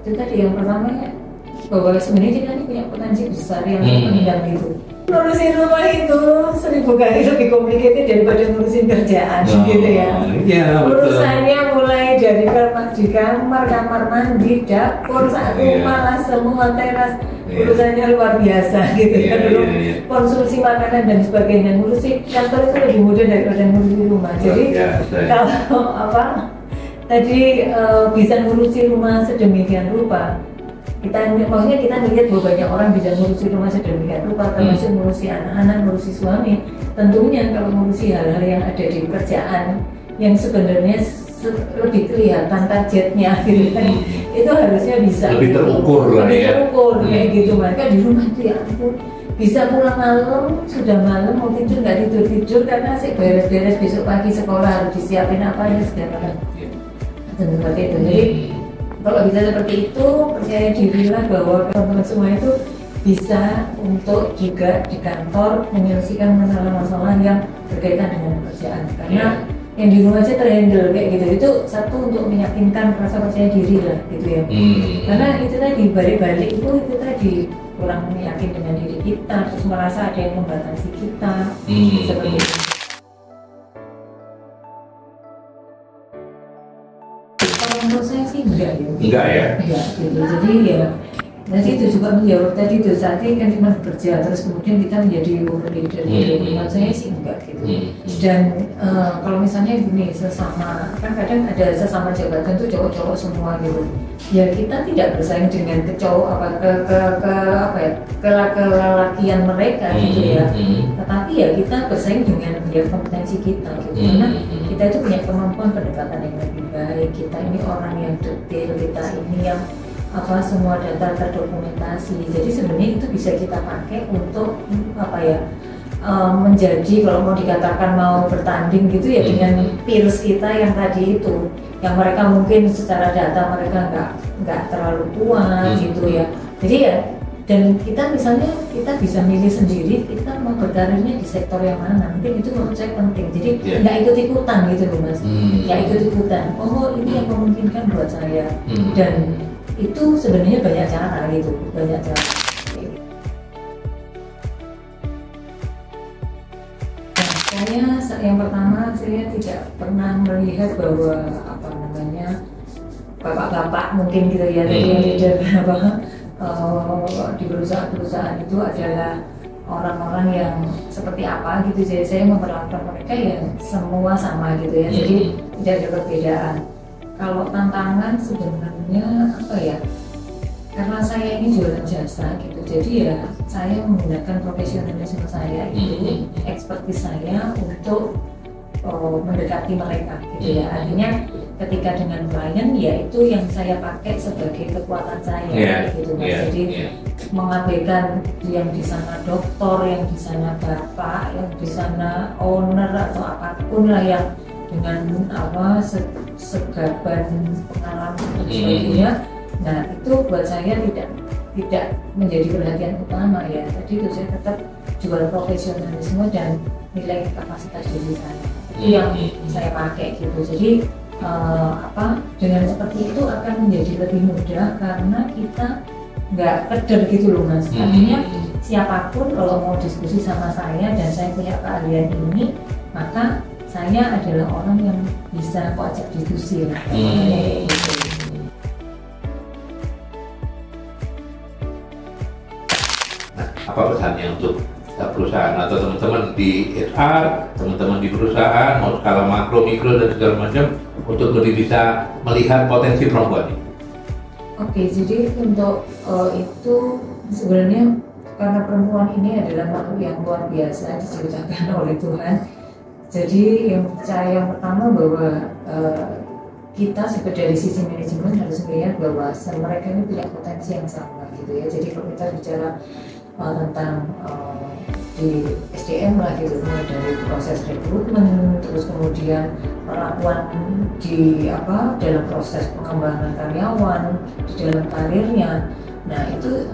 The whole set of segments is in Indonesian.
itu tadi yang pertama bahwa sebenarnya kita ini punya potensi besar yang pendidikan itu. Ngurusin rumah itu 1000 kali lebih complicated daripada ngurusin kerjaan gitu ya. Urusannya mulai dari di kamar mandi, dapur, rumah lah, semua teras. Urusannya luar biasa gitu kan. Konsumsi makanan dan sebagainya. Ngurusi kantor itu lebih mudah daripada ngurusi rumah. Jadi kalau tadi bisa ngurusi rumah sedemikian rupa, maksudnya kita melihat bahwa banyak orang bisa ngurusi rumah sedemikian rupa, termasuk ngurusi anak-anak, ngurusi suami. Tentunya kalau ngurusi hal-hal yang ada di kerjaan yang sebenarnya lebih kelihatan targetnya gitu kan, itu harusnya bisa lebih terukur lah ya. Terukur kayak gitu. Maka di rumah itu ya ampun, bisa pulang malam, sudah malam mau tidur nggak tidur karena sih beres-beres besok pagi sekolah harus disiapin apa ya segala seperti itu. Jadi kalau bisa seperti itu, percaya dirilah bahwa teman-teman semua itu bisa untuk juga di kantor menyelesaikan masalah-masalah yang berkaitan dengan pekerjaan. Karena yang di rumah aja terhandle kayak gitu. Itu satu untuk meyakinkan rasa percaya diri lah gitu ya. Karena itu tadi balik-balik itu tadi kurang yakin dengan diri kita, terus merasa ada yang membatasi kita seperti itu. Menurut saya sih enggak ya. Enggak ya? Enggak gitu. Jadi ya, nanti itu juga menjawab tadi itu saatnya kan cuma bekerja terus kemudian kita menjadi world leader. Menurut saya sih enggak gitu. Dan kalau misalnya gini sesama, kan kadang ada sesama jabatan tuh cowok-cowok semua gitu. Ya kita tidak bersaing dengan kelelakian mereka gitu ya. Tetapi ya kita bersaing dengan kompetensi kita gitu. Karena kita itu punya kemampuan pendekatan yang lebih baik. Kita ini orang yang detail, kita ini yang semua data terdokumentasi. Jadi sebenarnya itu bisa kita pakai untuk menjadi, kalau mau dikatakan mau bertanding gitu ya dengan peers kita yang tadi itu, yang mereka mungkin secara data mereka nggak terlalu kuat gitu ya. Jadi ya, dan kita misalnya kita bisa milih sendiri kita mau berkarirnya di sektor yang mana, mungkin itu menurut saya penting. Jadi nggak ikut-ikutan gitu loh mas, nggak ikut-ikutan. Oh ini yang memungkinkan buat saya, dan itu sebenarnya banyak cara gitu, banyak cara. Yang pertama saya tidak pernah melihat bahwa bapak-bapak mungkin gitu ya, yang leader di perusahaan-perusahaan itu adalah orang-orang yang seperti apa gitu. Jadi saya memperlakukan mereka ya semua sama gitu ya, jadi tidak ada perbedaan. Kalau tantangan sebenarnya karena saya ini jualan jasa gitu, jadi ya saya menggunakan profesionalisme saya itu, ekspertis saya untuk mendekati mereka gitu ya. Artinya ketika dengan klien ya itu yang saya pakai sebagai kekuatan saya gitu mas. Jadi mengabaikan yang di sana dokter, yang di sana bapak, yang di sana owner atau apapun lah yang dengan segaban pengalaman dan sebagainya. Nah itu buat saya tidak menjadi perhatian utama ya. Tadi itu saya tetap jual profesionalisme dan nilai kapasitas diri saya, itu yang saya pakai gitu. Jadi dengan seperti itu akan menjadi lebih mudah karena kita nggak keder gitu loh mas. Artinya siapapun kalau mau diskusi sama saya dan saya punya keahlian ini, maka saya adalah orang yang bisa kok ajak diskusi lah. Gitu. Apa pesannya untuk perusahaan atau teman-teman di HR, teman-teman di perusahaan, mau skala makro, mikro dan segala macam, untuk lebih bisa melihat potensi perempuan ini? Oke, jadi untuk itu sebenarnya karena perempuan ini adalah makhluk yang luar biasa diciptakan oleh Tuhan. Jadi yang pertama bahwa kita dari sisi manajemen harus melihat bahwa mereka ini punya potensi yang sama gitu ya. Jadi kalau kita bicara tentang di SDM lah gitu, mulai dari proses rekrutmen, terus kemudian perlakuan di dalam proses pengembangan karyawan, di dalam karirnya. Nah itu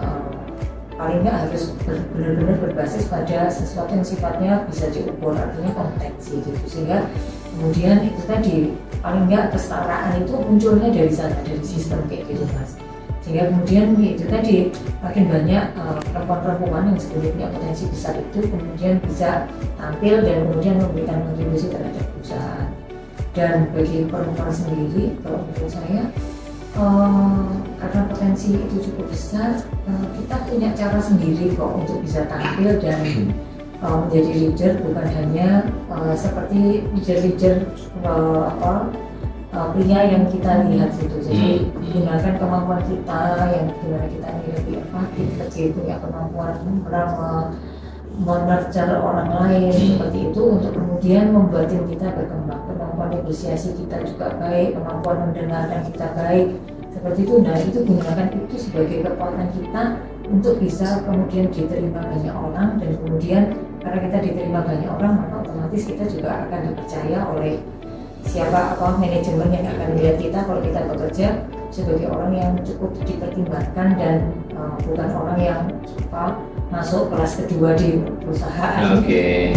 paling nggak harus benar-benar berbasis pada sesuatu yang sifatnya bisa diukur, artinya kompetensi gitu, sehingga Kemudian itu tadi paling nggak kesetaraan itu munculnya dari sana, dari sistem kayak gitu Mas. Sehingga kemudian itu tadi makin banyak perempuan-perempuan yang sebenarnya punya potensi besar itu kemudian bisa tampil dan kemudian memberikan kontribusi terhadap perusahaan. Dan bagi perempuan sendiri, kalau menurut saya karena potensi itu cukup besar, kita punya cara sendiri kok untuk bisa tampil dan menjadi leader, bukan hanya seperti leader pria yang kita lihat gitu. Jadi gunakan kemampuan kita yang gimana kita ini lebih empatik, punya kemampuan menurture orang lain seperti itu untuk kemudian membuat tim kita berkembang. Kemampuan negosiasi kita juga baik, kemampuan mendengarkan kita baik seperti itu. Nah itu gunakan itu sebagai kekuatan kita untuk bisa kemudian diterima banyak orang, dan kemudian karena kita diterima banyak orang maka otomatis kita juga akan dipercaya oleh manajemen yang akan melihat kita kalau kita bekerja sebagai orang yang cukup dipertimbangkan dan bukan orang yang masuk kelas kedua di perusahaan. Oke.